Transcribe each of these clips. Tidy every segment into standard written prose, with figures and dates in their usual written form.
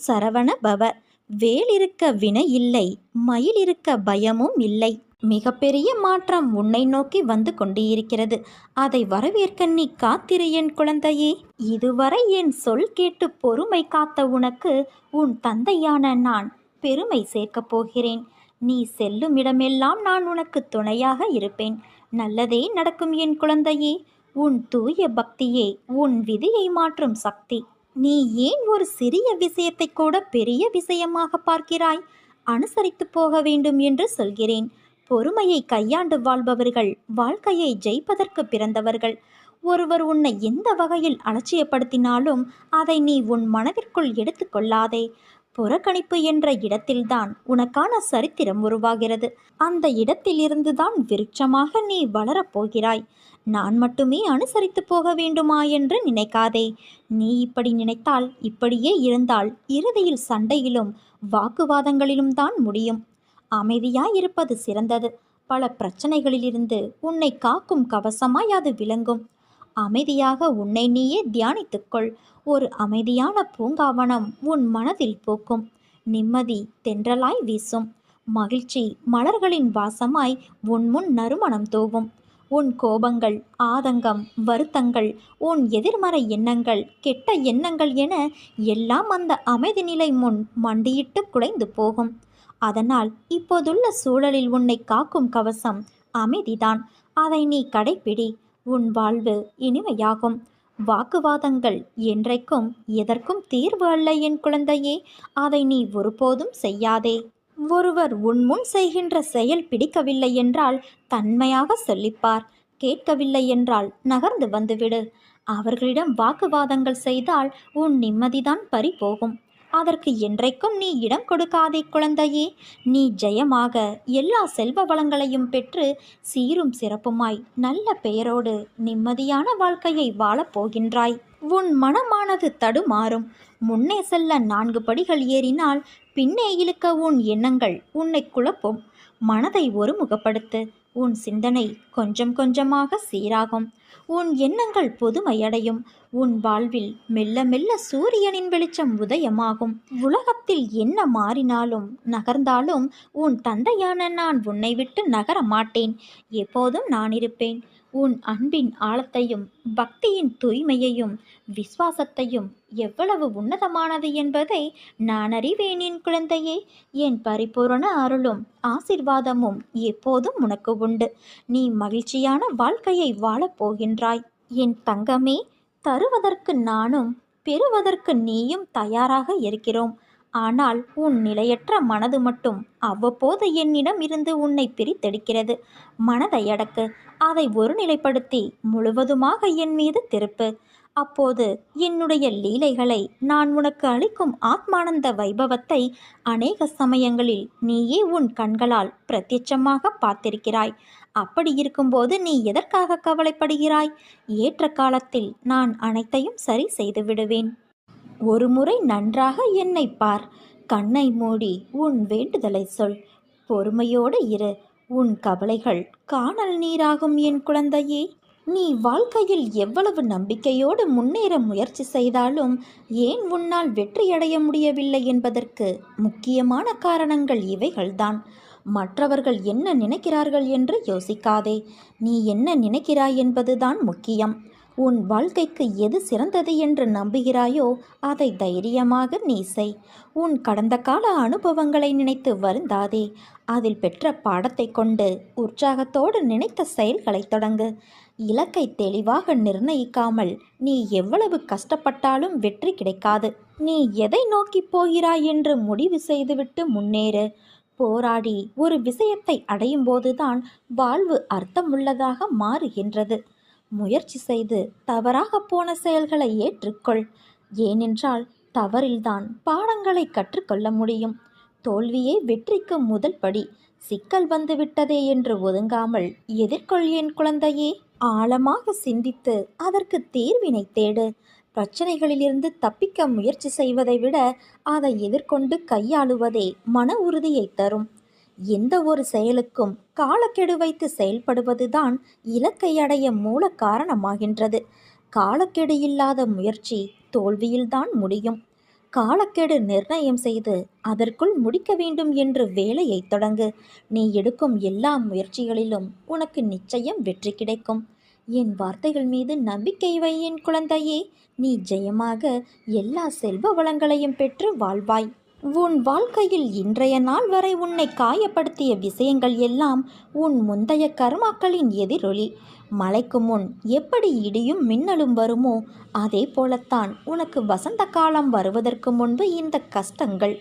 சரவண பவ. வேல் இருக்க வினை இல்லை, மயில் இருக்க பயமும் இல்லை. மிகப்பெரிய மாற்றம் உன்னை நோக்கி வந்து கொண்டிருக்கிறது. அதை வரவேற்க நீ காத்திரு என் குழந்தையே. இதுவரை என் சொல் கேட்டு பொறுமை காத்த உனக்கு உன் தந்தையான நான் பெருமை சேர்க்கப் போகிறேன். நீ செல்லும் இடமெல்லாம் நான் உனக்கு துணையாக இருப்பேன். நல்லதே நடக்கும் என் குழந்தையே. உன் தூய பக்தியே உன் விதியை மாற்றும் சக்தி. நீ ஏன் ஒரு சிறிய விஷயத்தை கூட பெரிய விஷயமாக பார்க்கிறாய்? அனுசரித்து போக வேண்டும் என்று சொல்கிறேன். பொறுமையை கையாண்டு வாழ்பவர்கள் வாழ்க்கையை ஜெயிப்பதற்கு பிறந்தவர்கள். ஒருவர் உன்னை எந்த வகையில் அலட்சியப்படுத்தினாலும் அதை நீ உன் மனதிற்குள் எடுத்துக்கொள்ளாதே. புறக்கணிப்பு என்ற இடத்தில்தான் உனக்கான சரித்திரம் உருவாகிறது. அந்த இடத்திலிருந்துதான் விருட்சமாக நீ வளரப்போகிறாய். நான் மட்டுமே அனுசரித்து போக வேண்டுமா என்று நினைக்காதே. நீ இப்படி நினைத்தால், இப்படியே இருந்தால் இறுதியில் சண்டையிலும் வாக்குவாதங்களிலும் தான் முடியும். அமைதியாயிருப்பது சிறந்தது. பல பிரச்சனைகளிலிருந்து உன்னை காக்கும் கவசமாய் அது விளங்கும். அமைதியாக உன்னை நீயே தியானித்துக்கொள். ஒரு அமைதியான பூங்காவனம் உன் மனதில் பூக்கும். நிம்மதி தென்றலாய் வீசும். மகிழ்ச்சி மலர்களின் வாசமாய் உன் முன் நறுமணம் தூவும். உன் கோபங்கள், ஆதங்கம், வருத்தங்கள், உன் எதிர்மறை எண்ணங்கள், கெட்ட எண்ணங்கள் என எல்லாம் அந்த அமைதி நிலை முன் மண்டியிட்டு குலைந்து போகும். அதனால் இப்போதுள்ள சூழலில் உன்னை காக்கும் கவசம் அமைதிதான். அதை நீ கடைப்பிடி. உன் வாழ்வு இனிமையாகும். வாக்குவாதங்கள் என்றைக்கும் எதற்கும் தீர்வு அல்ல என் குழந்தையே. அதை நீ ஒருபோதும் செய்யாதே. ஒருவர் உன் முன் செய்கின்ற செயல் பிடிக்கவில்லை என்றால் தன்மையாக சொல்லிப்பார். கேட்கவில்லை என்றால் நகர்ந்து வந்துவிடு. அவர்களிடம் வாக்குவாதங்கள் செய்தால் உன் நிம்மதிதான் பறிபோகும். அதற்கு என்றைக்கும் நீ இடம் கொடுக்காதே குழந்தையே. நீ ஜெயமாக எல்லா செல்வ வளங்களையும் பெற்று சீரும் சிறப்புமாய் நல்ல பெயரோடு நிம்மதியான வாழ்க்கையை வாழப்போகின்றாய். உன் மனமானது தடுமாறும். முன்னே செல்ல 4 படிகள் ஏறினால் பின்னே இழுக்க உன் எண்ணங்கள் உன்னை குழப்பும். மனதை ஒருமுகப்படுத்து. உன் சிந்தனை கொஞ்சம் கொஞ்சமாக சீராகும். உன் எண்ணங்கள் புதுமையடையும். உன் வாழ்வில் மெல்ல மெல்ல சூரியனின் வெளிச்சம் உதயமாகும். உலகத்தில் என்ன மாறினாலும் நகர்ந்தாலும் உன் தந்தையான நான் உன்னை விட்டு நகர மாட்டேன். எப்போதும் நான் இருப்பேன். உன் அன்பின் ஆழத்தையும் பக்தியின் தூய்மையையும் விசுவாசத்தையும் எவ்வளவு உன்னதமானது என்பதை நான் அறிவேன் என் குழந்தையே. என் பரிபூரண அருளும் ஆசிர்வாதமும் எப்போதும் உனக்கு உண்டு. நீ மகிழ்ச்சியான வாழ்க்கையை வாழப்போகின்றாய். என் தங்கமே, தருவதற்கு நானும் பெறுவதற்கு நீயும் தயாராக இருக்கிறோம். ஆனால் உன் நிலையற்ற மனது மட்டும் அவ்வப்போது என்னிடம் இருந்து உன்னை பிரித்தெடுக்கிறது. மனதை அடக்கு. அதை ஒருநிலைப்படுத்தி முழுவதுமாக என் மீது திருப்பு. அப்போது என்னுடைய லீலைகளை, நான் உனக்கு அளிக்கும் ஆத்மானந்த வைபவத்தை அநேக சமயங்களில் நீயே உன் கண்களால் பிரத்யட்சமாக பார்த்திருக்கிறாய். அப்படி இருக்கும்போது நீ எதற்காக கவலைப்படுகிறாய்? ஏற்ற காலத்தில் நான் அனைத்தையும் சரி செய்து விடுவேன். ஒரு முறை நன்றாக என்னை பார். கண்ணை மூடி உன் வேண்டுதலை சொல். பொறுமையோடு இரு. உன் கவலைகள் காணல் நீராகும் என் குழந்தையே. நீ வாழ்க்கையில் எவ்வளவு நம்பிக்கையோடு முன்னேற முயற்சி செய்தாலும் ஏன் உன்னால் வெற்றியடைய முடியவில்லை என்பதற்கு முக்கியமான காரணங்கள் இவைகள்தான். மற்றவர்கள் என்ன நினைக்கிறார்கள் என்று யோசிக்காதே. நீ என்ன நினைக்கிறாய் என்பதுதான் முக்கியம். உன் வாழ்க்கைக்கு எது சிறந்தது என்று நம்புகிறாயோ அதை தைரியமாக நீ செய். உன் கடந்த கால அனுபவங்களை நினைத்து வருந்தாதே. அதில் பெற்ற பாடத்தை கொண்டு உற்சாகத்தோடு நினைத்த செயல்களை தொடங்கு. இலக்கை தெளிவாக நிர்ணயிக்காமல் நீ எவ்வளவு கஷ்டப்பட்டாலும் வெற்றி கிடைக்காது. நீ எதை நோக்கி போகிறாய் என்று முடிவு செய்துவிட்டு முன்னேறு. போராடி ஒரு விஷயத்தை அடையும் போதுதான் வாழ்வு அர்த்தமுள்ளதாக மாறுகின்றது. முயற்சி செய்து தவறாக போன செயல்களை ஏற்றுக்கொள். ஏனென்றால் தவறில்தான் பாடங்களை கற்றுக்கொள்ள முடியும். தோல்வியே வெற்றிக்கு முதல் படி. சிக்கல் வந்துவிட்டதே என்று ஒதுங்காமல் எதிர்கொள் என் குழந்தையே. ஆழமாக சிந்தித்து அதற்கு தீர்வினை தேடு. பிரச்சனைகளிலிருந்து தப்பிக்க முயற்சி செய்வதை விட அதை எதிர்கொண்டு கையாளுவதே மன உறுதியை தரும். எந்த ஒரு செயலுக்கும் காலக்கெடு வைத்து செயல்படுவதுதான் இலக்கை அடைய மூல காரணமாகின்றது. காலக்கெடு இல்லாத முயற்சி தோல்வியில்தான் முடியும். காலக்கெடு நிர்ணயம் செய்து அதற்குள் முடிக்க வேண்டும் என்று வேலையை தொடங்கு. நீ எடுக்கும் எல்லா முயற்சிகளிலும் உனக்கு நிச்சயம் வெற்றி கிடைக்கும். என் வார்த்தைகள் மீது நம்பிக்கை வை என் குழந்தையே. நீ ஜெயமாக எல்லா செல்வ வளங்களையும் பெற்று வாழ்வாய். உன் வாழ்க்கையில் இன்றைய நாள் வரை உன்னை காயப்படுத்திய விஷயங்கள் எல்லாம் உன் முந்தைய கர்மாக்களின் எதிரொலி. மழைக்கு முன் எப்படி இடியும் மின்னலும் வருமோ அதே போலத்தான் உனக்கு வசந்த காலம் வருவதற்கு முன்பு இந்த கஷ்டங்கள்.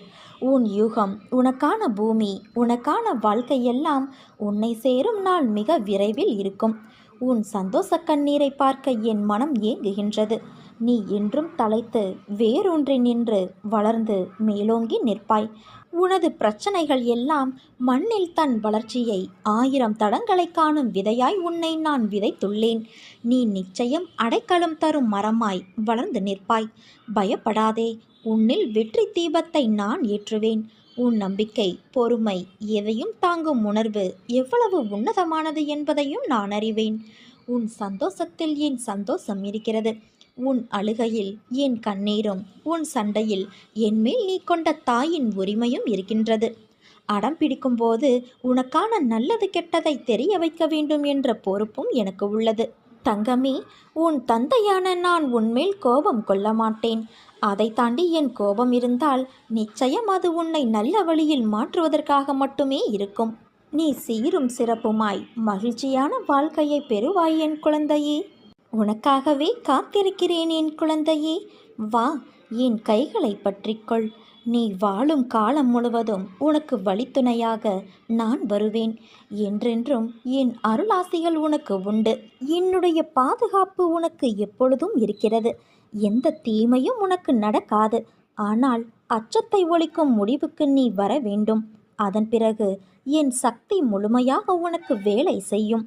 உன் யுகம், உனக்கான பூமி, உனக்கான வாழ்க்கையெல்லாம் உன்னை சேரும் நாள் மிக விரைவில் இருக்கும். உன் சந்தோஷ கண்ணீரை பார்க்க என் மனம் ஏங்குகின்றது. நீ என்றும் தலைத்து வேரூன்றி நின்று வளர்ந்து மேலோங்கி நிற்பாய். உனது பிரச்சனைகள் எல்லாம் மண்ணில் தன் வளர்ச்சியை 1000 தடங்களை காணும் விதையாய் உன்னை நான் விதைத்துள்ளேன். நீ நிச்சயம் அடைக்கலம் தரும் மரமாய் வளர்ந்து நிற்பாய். பயப்படாதே, உன்னில் வெற்றி தீபத்தை நான் ஏற்றுவேன். உன் நம்பிக்கை, பொறுமை, எதையும் தாங்கும் உணர்வு எவ்வளவு உன்னதமானது என்பதையும் நான் அறிவேன். உன் சந்தோஷத்தில் என் சந்தோஷம் இருக்கிறது. உன் அழுகையில் என் கண்ணீரும், உன் சண்டையில் என்மேல் நீ கொண்ட தாயின் உரிமையும் இருக்கின்றது. அடம் பிடிக்கும்போது உனக்கான நல்லது கெட்டதை தெரிய வைக்க வேண்டும் என்ற பொறுப்பும் எனக்கு உள்ளது. தங்கமே, உன் தந்தையான நான் உன்மேல் கோபம் கொள்ள மாட்டேன். அதை தாண்டி என் கோபம் இருந்தால் நிச்சயம் அது உன்னை நல்ல வழியில் மாற்றுவதற்காக மட்டுமே இருக்கும். நீ சீரும் சிறப்புமாய் மகிழ்ச்சியான வாழ்க்கையை பெறுவாய் என் குழந்தையே. உனக்காகவே காத்திருக்கிறேன் என் குழந்தையே. வா, என் கைகளை பற்றிக்கொள். நீ வாழும் காலம் முழுவதும் உனக்கு வழித்துணையாக நான் வருவேன். என்றென்றும் என் அருளாசிகள் உனக்கு உண்டு. என்னுடைய பாதுகாப்பு உனக்கு எப்பொழுதும் இருக்கிறது. எந்த தீமையும் உனக்கு நடக்காது. ஆனால் அச்சத்தை ஒழிக்கும் முடிவுக்கு நீ வர வேண்டும். அதன் பிறகு என் சக்தி முழுமையாக உனக்கு வேலை செய்யும்.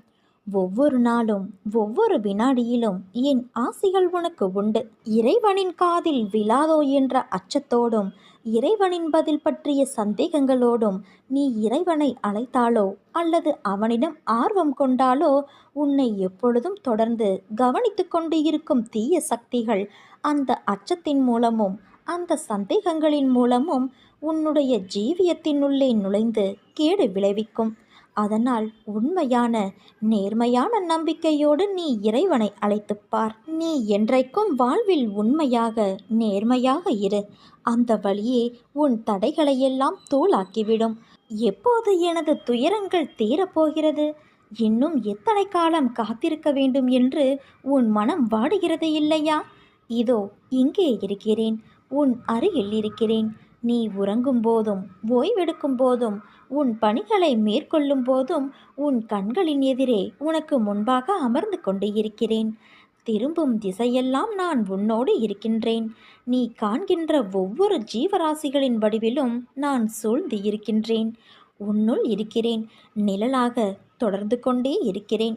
ஒவ்வொரு நாளும் ஒவ்வொரு வினாடியிலும் என் ஆசிகள் உனக்கு உண்டு. இறைவனின் காதில் விழாதோ என்ற அச்சத்தோடும் இறைவனின் பதில் பற்றிய சந்தேகங்களோடும் நீ இறைவனை அழைத்தாலோ அல்லது அவனிடம் ஆர்வம் கொண்டாலோ உன்னை எப்பொழுதும் தொடர்ந்து கவனித்து கொண்டு இருக்கும் தீய சக்திகள் அந்த அச்சத்தின் மூலமும் அந்த சந்தேகங்களின் மூலமும் உன்னுடைய ஜீவியத்தினுள்ளே நுழைந்து கேடு விளைவிக்கும். அதனால் உண்மையான நேர்மையான நம்பிக்கையோடு நீ இறைவனை அழைத்துப்பார். நீ என்றைக்கும் வாழ்வில் உண்மையாக நேர்மையாக இரு. அந்த வழியே உன் தடைகளையெல்லாம் தூளாக்கிவிடும். எப்போது எனது துயரங்கள் தீரப்போகிறது, இன்னும் எத்தனை காலம் காத்திருக்க வேண்டும் என்று உன் மனம் வாடுகிறது இல்லையா? இதோ இங்கே இருக்கிறேன், உன் அருகில் இருக்கிறேன். நீ உறங்கும் போதும் ஓய்வெடுக்கும் போதும் உன் பணிகளை மேற்கொள்ளும் போதும் உன் கண்களின் எதிரே உனக்கு முன்பாக அமர்ந்து கொண்டு இருக்கிறேன். திரும்பும் திசையெல்லாம் நான் உன்னோடு இருக்கின்றேன். நீ காண்கின்ற ஒவ்வொரு ஜீவராசிகளின் வடிவிலும் நான் சூழ்ந்து இருக்கின்றேன். உன்னுள் இருக்கிறேன். நிழலாக தொடர்ந்து கொண்டே இருக்கிறேன்.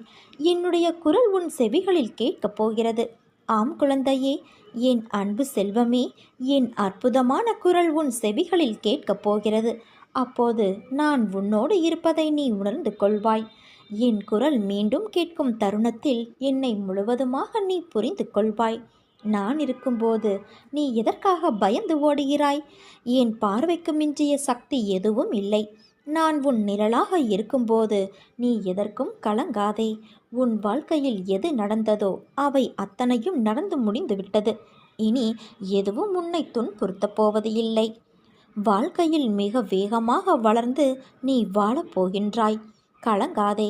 என்னுடைய குரல் உன் செவிகளில் கேட்கப் போகிறது. ஆம் குழந்தையே, என் அன்பு செல்வமே, என் அற்புதமான குரல் உன் செவிகளில் கேட்கப் போகிறது. அப்போது நான் உன்னோடு இருப்பதை நீ உணர்ந்து கொள்வாய். என் குரல் மீண்டும் கேட்கும் தருணத்தில் என்னை முழுவதுமாக நீ புரிந்து கொள்வாய். நான் இருக்கும்போது நீ எதற்காக பயந்து ஓடுகிறாய்? என் பார்வைக்கு மிஞ்சிய சக்தி எதுவும் இல்லை. நான் உன் நிழலாக இருக்கும்போது நீ எதற்கும் கலங்காதே. உன் வாழ்க்கையில் எது நடந்ததோ அவை அத்தனையும் நடந்து முடிந்துவிட்டது. இனி எதுவும் உன்னை துன்புறுத்தப் போவது இல்லை. வாழ்க்கையில் மிக வேகமாக வளர்ந்து நீ வாழப்போகின்றாய். கலங்காதே.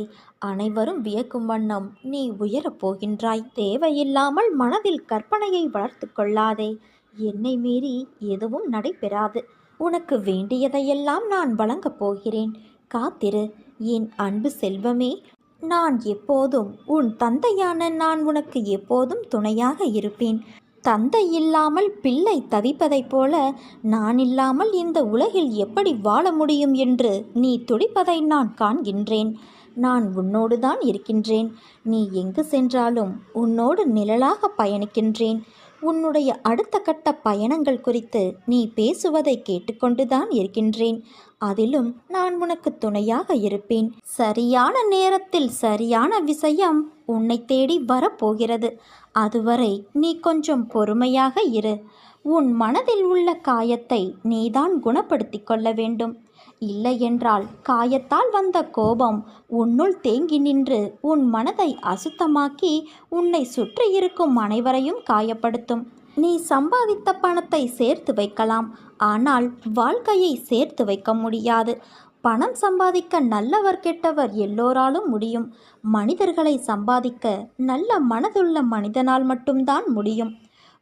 அனைவரும் வியக்கும் வண்ணம் நீ உயரப் போகின்றாய். தேவையில்லாமல் மனதில் கற்பனையை வளர்த்து கொள்ளாதே. என்னை மீறி எதுவும் நடைபெறாது. உனக்கு வேண்டியதையெல்லாம் நான் வழங்கப் போகிறேன். காத்திரு என் அன்பு செல்வமே. நான் எப்போதும் உன் தந்தையான நான் உனக்கு எப்போதும் துணையாக இருப்பேன். தந்தை இல்லாமல் பிள்ளை தவிப்பதைப் போல நான் இல்லாமல் இந்த உலகில் எப்படி வாழ முடியும் என்று நீ துடிப்பதை நான் காண்கின்றேன். நான் உன்னோடு தான் இருக்கின்றேன். நீ எங்கு சென்றாலும் உன்னோடு நிழலாக பயணிக்கின்றேன். உன்னுடைய அடுத்த கட்ட பயணங்கள் குறித்து நீ பேசுவதை கேட்டுக்கொண்டுதான் இருக்கின்றேன். அதிலும் நான் உனக்கு துணையாக இருப்பேன். சரியான நேரத்தில் சரியான விஷயம் உன்னை தேடி வரப்போகிறது. அதுவரை நீ கொஞ்சம் பொறுமையாக இரு. உன் மனதில் உள்ள காயத்தை நீதான் குணப்படுத்தி கொள்ள வேண்டும். இல்லையென்றால் காயத்தால் வந்த கோபம் உன்னுள் தேங்கி நின்று உன் மனதை அசுத்தமாக்கி உன்னை சுற்றி இருக்கும் அனைவரையும் காயப்படுத்தும். நீ சம்பாதித்த பணத்தை சேர்த்து வைக்கலாம், ஆனால் வாழ்க்கையை சேர்த்து வைக்க முடியாது. பணம் சம்பாதிக்க நல்லவர் கெட்டவர் எல்லோராலும் முடியும். மனிதர்களை சம்பாதிக்க நல்ல மனதுள்ள மனிதனால் மட்டும்தான் முடியும்.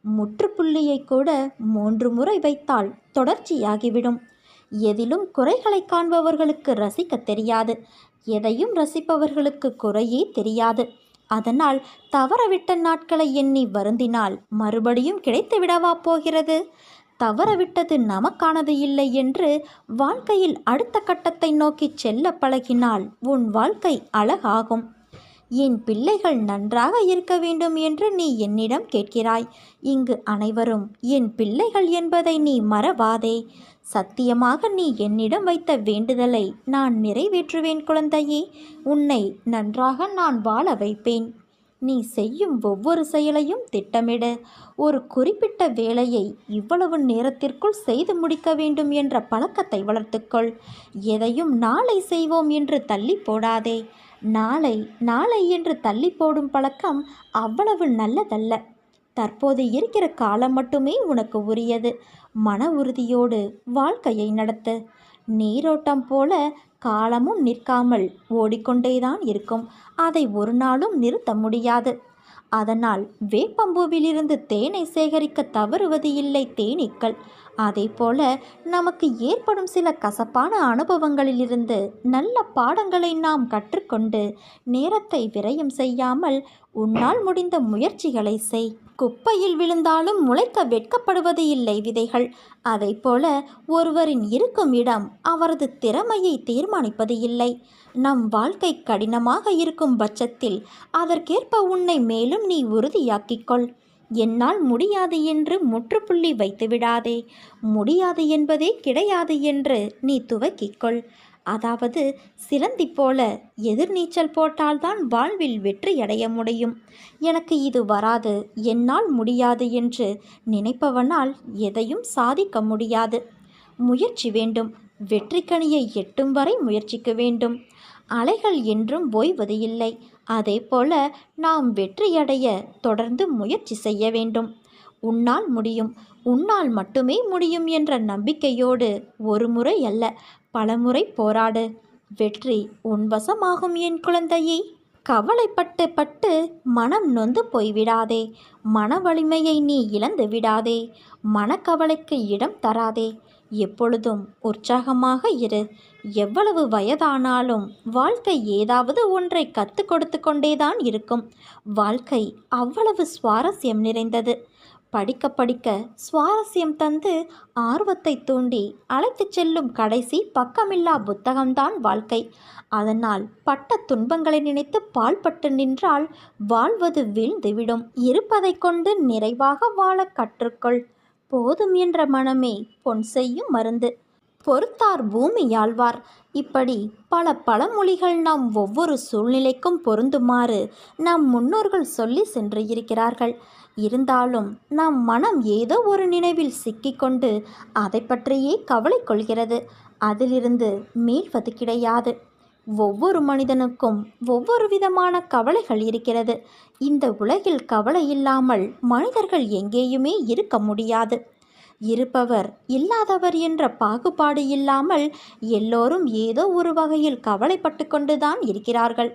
முற்றுப்புள்ளியை கூட 3 முறை வைத்தால் தொடர்ச்சியாகிவிடும். எதிலும் குறைகளை காண்பவர்களுக்கு ரசிக்க தெரியாது, எதையும் ரசிப்பவர்களுக்கு குறையே தெரியாது. அதனால் தவறவிட்ட நாட்களை எண்ணி வருந்தினால் மறுபடியும் கிடைத்து விடவா போகிறது? தவறவிட்டது நமக்கானது இல்லை என்று வாழ்க்கையில் அடுத்த கட்டத்தை நோக்கி செல்ல பழகினால் உன் வாழ்க்கை அழகாகும். என் பிள்ளைகள் நன்றாக இருக்க வேண்டும் என்று நீ என்னிடம் கேட்கிறாய். இங்கு அனைவரும் என் பிள்ளைகள் என்பதை நீ மறவாதே. சத்தியமாக நீ என்னிடம் வைத்த வேண்டுதலை நான் நிறைவேற்றுவேன் குழந்தையே. உன்னை நன்றாக நான் வாழ வைப்பேன். நீ செய்யும் ஒவ்வொரு செயலையும் திட்டமிடு. ஒரு குறிப்பிட்ட வேலையை இவ்வளவு நேரத்திற்குள் செய்து முடிக்க வேண்டும் என்ற பழக்கத்தை வளர்த்துக்கொள். எதையும் நாளை செய்வோம் என்று தள்ளி போடாதே. நாளை நாளை என்று தள்ளி போடும் பழக்கம் அவ்வளவு நல்லதல்ல. தற்போது இருக்கிற காலம் மட்டுமே உனக்கு உரியது. மன உறுதியோடு வாழ்க்கையை நடத்து. நீரோட்டம் போல காலமும் நிற்காமல் ஓடிக்கொண்டேதான் இருக்கும். அதை ஒரு நாளும் நிறுத்த முடியாது. அதனால் வேப்பம்பூவிலிருந்து தேனை சேகரிக்க தவறுவது இல்லை தேனீக்கள். அதே போல நமக்கு ஏற்படும் சில கசப்பான அனுபவங்களிலிருந்து நல்ல பாடங்களை நாம் கற்றுக்கொண்டு நேரத்தை விரயம் செய்யாமல் உன்னால் முடிந்த முயற்சிகளை செய். குப்பையில் விழுந்தாலும் முளைக்க வெட்கப்படுவது இல்லை விதைகள். அதை போல ஒருவரின் இருக்கும் இடம் அவரது திறமையை தீர்மானிப்பது இல்லை. நம் வாழ்க்கை கடினமாக இருக்கும் பட்சத்தில் அதற்கேற்ப உன்னை மேலும் நீ உறுதியாக்கிக்கொள். என்னால் முடியாது என்று முற்றுப்புள்ளி வைத்து விடாதே. முடியாது என்பதே கிடையாது என்று நீ துவக்கிக்கொள். அதாவது சிலந்தி போல எதிர்நீச்சல் போட்டால்தான் வாழ்வில் வெற்றியடைய முடியும். எனக்கு இது வராது, என்னால் முடியாது என்று நினைப்பவனால் எதையும் சாதிக்க முடியாது. முயற்சி வேண்டும். வெற்றிக்கனியை எட்டும் வரை முயற்சிக்க வேண்டும். அலைகள் என்றும் ஓய்வது இல்லை. அதே போல நாம் வெற்றியடைய தொடர்ந்து முயற்சி செய்ய வேண்டும். உன்னால் முடியும், உன்னால் மட்டுமே முடியும் என்ற நம்பிக்கையோடு ஒரு முறை அல்ல பலமுறை போராடு. வெற்றி உன் வசமாகும் என் குழந்தையே. கவலைப்பட்டு பட்டு மனம் நொந்து போய்விடாதே. மன வலிமையை நீ இழந்து விடாதே. மனக்கவலைக்கு இடம் தராதே. எப்பொழுதும் உற்சாகமாக இரு. எவ்வளவு வயதானாலும் வாழ்க்கை ஏதாவது ஒன்றை கற்றுக் கொடுத்து கொண்டேதான் இருக்கும். வாழ்க்கை அவ்வளவு சுவாரஸ்யம் நிறைந்தது. படிக்க படிக்க சுவாரஸ்யம் தந்து ஆர்வத்தை தூண்டி அழைத்து செல்லும் கடைசி பக்கமில்லா புத்தகம்தான் வாழ்க்கை. அதனால் பட்ட துன்பங்களை நினைத்து பால்பட்டு நின்றால் வாழ்வது வீழ்ந்துவிடும். இருப்பதை கொண்டு நிறைவாக வாழ கற்றுக்கொள். போதும் என்ற மனமே பொன் செய்யும் மருந்து. பொறுத்தார் பூமி ஆழ்வார். இப்படி பல பழமொழிகள் நாம் ஒவ்வொரு சூழ்நிலைக்கும் பொருந்துமாறு நம் முன்னோர்கள் சொல்லி சென்று இருக்கிறார்கள். இருந்தாலும் நம் மனம் ஏதோ ஒரு நினைவில் சிக்கிக்கொண்டு அதை பற்றியே கவலை கொள்கிறது. அதிலிருந்து மீள்வது கிடையாது. ஒவ்வொரு மனிதனுக்கும் ஒவ்வொரு விதமான கவலைகள் இருக்கிறது. இந்த உலகில் கவலை இல்லாமல் மனிதர்கள் எங்கேயுமே இருக்க முடியாது. இருப்பவர் இல்லாதவர் என்ற பாகுபாடு இல்லாமல் எல்லோரும் ஏதோ ஒரு வகையில் கவலைப்பட்டு கொண்டுதான் இருக்கிறார்கள்.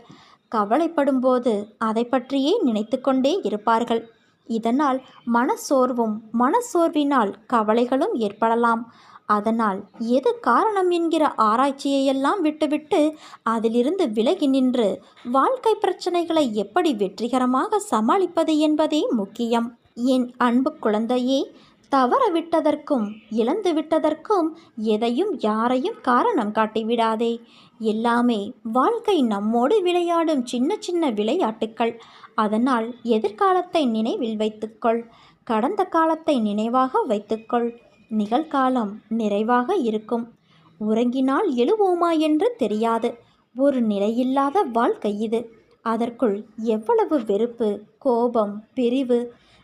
கவலைப்படும்போது அதை பற்றியே நினைத்து கொண்டே இருப்பார்கள். இதனால் மனசோர்வினால் கவலைகளும் ஏற்படலாம். அதனால் எது காரணம் என்கிற ஆராய்ச்சியையெல்லாம் விட்டுவிட்டு அதிலிருந்து விலகி நின்று வாழ்க்கை பிரச்சனைகளை எப்படி வெற்றிகரமாக சமாளிப்பது என்பதே முக்கியம். என் அன்பு குழந்தையே, தவறவிட்டதற்கும் இழந்து விட்டதற்கும் எதையும் யாரையும் காரணம் காட்டிவிடாதே. எல்லாமே வாழ்க்கை நம்மோடு விளையாடும் சின்ன சின்ன விளையாட்டுக்கள். அதனால் எதிர்காலத்தை நினைவில் வைத்துக்கொள். கடந்த காலத்தை நினைவாக வைத்துக்கொள். நிகழ்காலம் நிறைவாக இருக்கும். உறங்கினால் எழுவோமா என்று தெரியாது. ஒரு நிலையில்லாத வாழ்க்கை இது. அதற்குள் எவ்வளவு வெறுப்பு, கோபம், பிரிவு,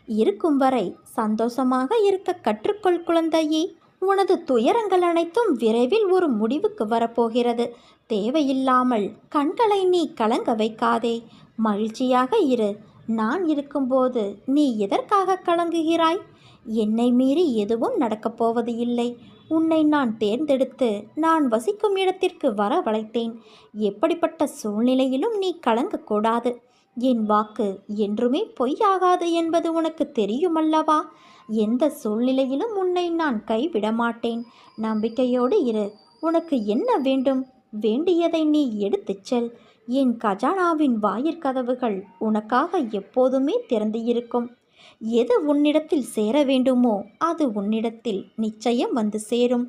இருக்கும் வரை சந்தோஷமாக இருக்க கற்றுக்கொள் குழந்தையே. உனது துயரங்கள் அனைத்தும் விரைவில் ஒரு முடிவுக்கு வரப்போகிறது. தேவையில்லாமல் கண்களை நீ கலங்க வைக்காதே. மகிழ்ச்சியாக இரு. நான் இருக்கும்போது நீ எதற்காக கலங்குகிறாய்? என்னை மீறி எதுவும் நடக்கப் போவது இல்லை. உன்னை நான் தேர்ந்தெடுத்து நான் வசிக்கும் இடத்திற்கு வரவழைத்தேன். எப்படிப்பட்ட சூழ்நிலையிலும் நீ கலங்கக்கூடாது. என் வாக்கு என்றுமே பொய்யாகாது என்பது உனக்கு தெரியுமல்லவா? எந்த சூழ்நிலையிலும் உன்னை நான் கைவிட மாட்டேன். நம்பிக்கையோடு இரு. உனக்கு என்ன வேண்டும்? வேண்டியதை நீ எடுத்துச் செல். என் கஜானாவின் வாயிற்கதவுகள் உனக்காக எப்போதுமே திறந்து இருக்கும். எது உன்னிடத்தில் சேர வேண்டுமோ அது உன்னிடத்தில் நிச்சயம் வந்து சேரும்.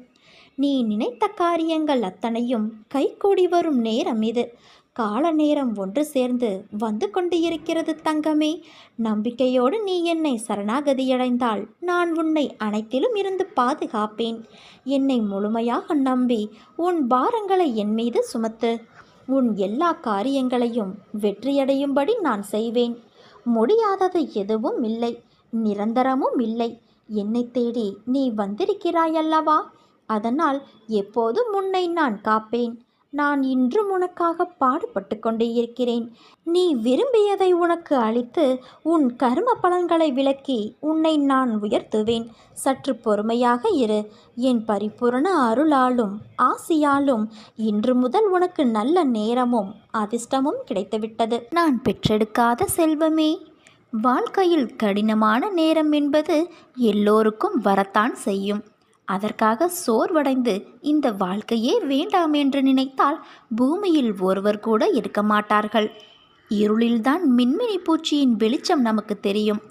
நீ நினைத்த காரியங்கள் அத்தனையும் கைகூடி வரும் நேரம் இது. கால நேரம் ஒன்று சேர்ந்து வந்து கொண்டு இருக்கிறது தங்கமே. நம்பிக்கையோடு நீ என்னை சரணாகதியடைந்தால் நான் உன்னை அனைத்திலும் இருந்து பாதுகாப்பேன். என்னை முழுமையாக நம்பி உன் பாரங்களை என் மீது சுமத்து. உன் எல்லா காரியங்களையும் வெற்றியடையும்படி நான் செய்வேன். முடியாதது எதுவும் இல்லை, நிரந்தரமும் இல்லை. என்னை தேடி நீ வந்திருக்கிறாயல்லவா? அதனால் எப்போதும் உன்னை நான் காப்பேன். நான் இன்றும் உனக்காக பாடுபட்டு கொண்டே இருக்கிறேன். நீ விரும்பியதை உனக்கு அளித்து உன் கர்ம பலன்களை விலக்கி உன்னை நான் உயர்த்துவேன். சற்று பொறுமையாக இரு. என் பரிபூரண அருளாலும் ஆசியாலும் இன்று முதல் உனக்கு நல்ல நேரமும் அதிர்ஷ்டமும் கிடைத்துவிட்டது. நான் பெற்றெடுக்காத செல்வமே, வாழ்க்கையில் கடினமான நேரம் என்பது எல்லோருக்கும் வரத்தான் செய்யும். அதற்காக சோர்வடைந்து இந்த வாழ்க்கையே வேண்டாம் என்று நினைத்தால் பூமியில் ஒருவர் கூட இருக்க மாட்டார்கள். இருளில்தான் மின்மினி பூச்சியின் வெளிச்சம் நமக்கு தெரியும்,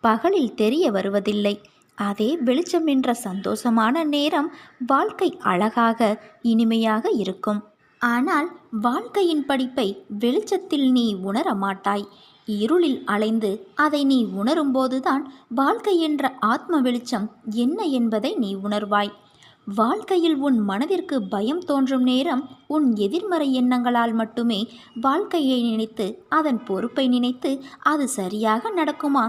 பகலில் தெரிய வருவதில்லை. அதே வெளிச்சம் என்ற சந்தோஷமான நேரம் வாழ்க்கை அழகாக இனிமையாக இருக்கும். ஆனால் வாழ்க்கையின் படிப்பை வெளிச்சத்தில் நீ உணர மாட்டாய். இருளில் அலைந்து அதை நீ உணரும்போதுதான் வாழ்க்கை என்ற ஆத்ம வெளிச்சம் என்ன என்பதை நீ உணர்வாய். வாழ்க்கையில் உன் மனதிற்கு பயம் தோன்றும் நேரம் உன் எதிர்மறை எண்ணங்களால் மட்டுமே. வாழ்க்கையை நினைத்து அதன் பொறுப்பை நினைத்து அது சரியாக நடக்குமா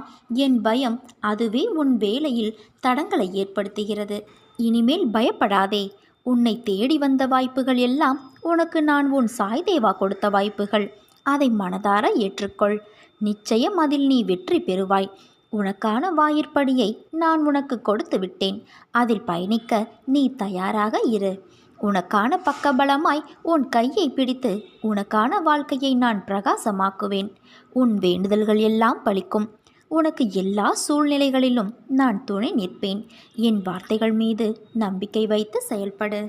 என் பயம், அதுவே உன் வேலையில் தடங்களை ஏற்படுத்துகிறது. இனிமேல் பயப்படாதே. உன்னை தேடி வந்த வாய்ப்புகள் எல்லாம் உனக்கு நான் உன் சாய்தேவா கொடுத்த வாய்ப்புகள். அதை மனதார ஏற்றுக்கொள். நிச்சயம் அதில் நீ வெற்றி பெறுவாய். உனக்கான வாயிற்படியை நான் உனக்கு கொடுத்து விட்டேன். அதில் பயணிக்க நீ தயாராக இரு. உனக்கான பக்கபலமாய் உன் கையை பிடித்து உனக்கான வாழ்க்கையை நான் பிரகாசமாக்குவேன். உன் வேண்டுதல்கள் எல்லாம் பலிக்கும். உனக்கு எல்லா சூழ்நிலைகளிலும் நான் துணை நிற்பேன். என் வார்த்தைகள் மீது நம்பிக்கை வைத்து செயல்படு.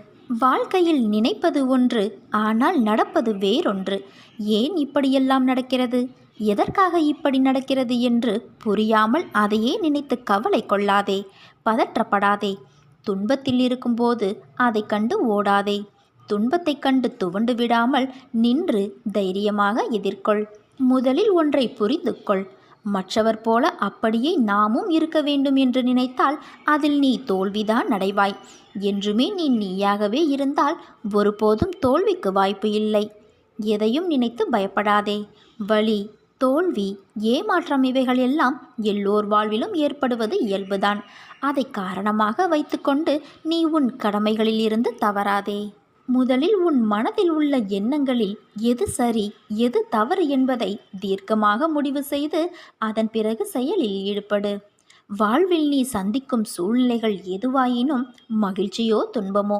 வாழ்க்கையில் நினைப்பது ஒன்று, ஆனால் நடப்பது வேறொன்று. ஏன் இப்படியெல்லாம் நடக்கிறது, எதற்காக இப்படி நடக்கிறது என்று புரியாமல் அதையே நினைத்து கவலை கொள்ளாதே, பதற்றப்படாதே. துன்பத்தில் இருக்கும்போது அதை கண்டு ஓடாதே. துன்பத்தை கண்டு துவண்டு விடாமல் நின்று தைரியமாக எதிர்கொள். முதலில் ஒன்றை புரிந்து கொள். மற்றவர் போல அப்படியே நாமும் இருக்க வேண்டும் என்று நினைத்தால் அதில் நீ தோல்விதான் அடைவாய். என்றுமே நீ நீயாகவே இருந்தால் ஒருபோதும் தோல்விக்கு வாய்ப்பு இல்லை. எதையும் நினைத்து பயப்படாதே. வலி, தோல்வி, ஏமாற்றம் இவைகள் எல்லாம் எல்லோர் வாழ்விலும் ஏற்படுவது இயல்புதான். அதை காரணமாக வைத்துக்கொண்டு நீ உன் கடமைகளில் இருந்து தவறாதே. முதலில் உன் மனதில் உள்ள எண்ணங்களில் எது சரி எது தவறு என்பதை தீர்க்கமாக முடிவு செய்து அதன் பிறகு செயலில் ஈடுபடு. வாழ்வில் நீ சந்திக்கும் சூழ்நிலைகள் எதுவாயினும் மகிழ்ச்சியோ துன்பமோ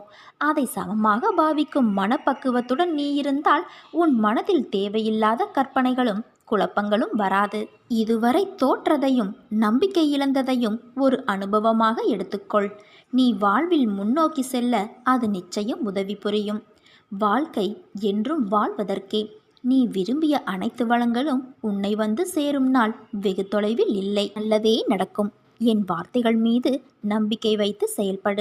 அதை சமமாக பாவிக்கும் மனப்பக்குவத்துடன் நீ இருந்தால் உன் மனதில் தேவையில்லாத கற்பனைகளும் குழப்பங்களும் வராது. இதுவரை தோற்றதையும் நம்பிக்கை இழந்ததையும் ஒரு அனுபவமாக எடுத்துக்கொள். நீ வாழ்வில் முன்னோக்கி செல்ல அது நிச்சயம் உதவி புரியும். வாழ்க்கை என்றும் வாழ்வதற்கே. நீ விரும்பிய அனைத்து வளங்களும் உன்னை வந்து சேரும் நாள் வெகு தொலைவில் இல்லை. நல்லதே நடக்கும். என் வார்த்தைகள் மீது நம்பிக்கை வைத்து செயல்படு.